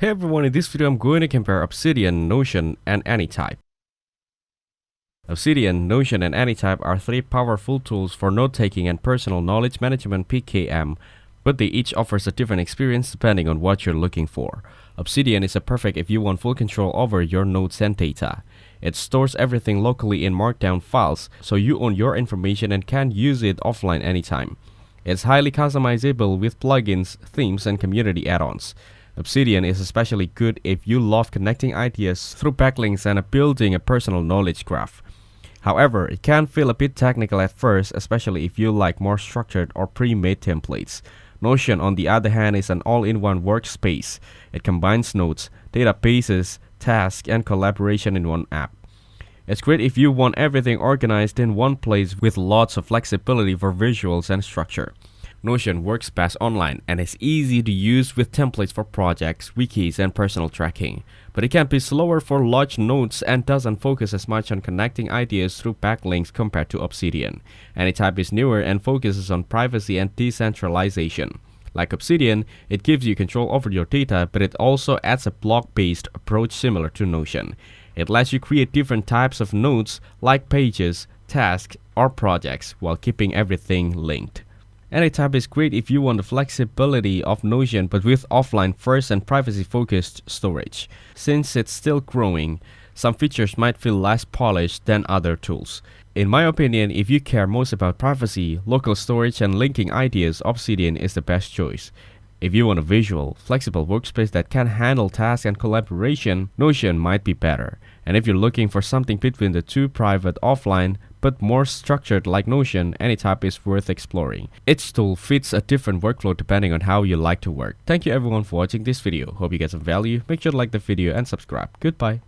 Hey everyone, in this video I'm going to compare Obsidian, Notion, and Anytype. Obsidian, Notion, and Anytype are three powerful tools for note-taking and personal knowledge management (PKM), but they each offers a different experience depending on what you're looking for. Obsidian is perfect if you want full control over your notes and data. It stores everything locally in markdown files, so you own your information and can use it offline anytime. It's highly customizable with plugins, themes, and community add-ons. Obsidian is especially good if you love connecting ideas through backlinks and building a personal knowledge graph. However, it can feel a bit technical at first, especially if you like more structured or pre-made templates. Notion, on the other hand, is an all-in-one workspace. It combines notes, databases, tasks, and collaboration in one app. It's great if you want everything organized in one place with lots of flexibility for visuals and structure. Notion works best online and is easy to use with templates for projects, wikis, and personal tracking. But it can be slower for large notes and doesn't focus as much on connecting ideas through backlinks compared to Obsidian. Anytype is newer and focuses on privacy and decentralization. Like Obsidian, it gives you control over your data, but it also adds a block-based approach similar to Notion. It lets you create different types of notes like pages, tasks, or projects while keeping everything linked. Anytype is great if you want the flexibility of Notion but with offline first and privacy-focused storage. Since it's still growing, some features might feel less polished than other tools. In my opinion, if you care most about privacy, local storage, and linking ideas, Obsidian is the best choice. If you want a visual, flexible workspace that can handle tasks and collaboration, Notion might be better. And if you're looking for something between the two, private, offline, but more structured like Notion, Anytype is worth exploring. Each tool fits a different workflow depending on how you like to work. Thank you everyone for watching this video. Hope you get some value. Make sure to like the video and subscribe. Goodbye.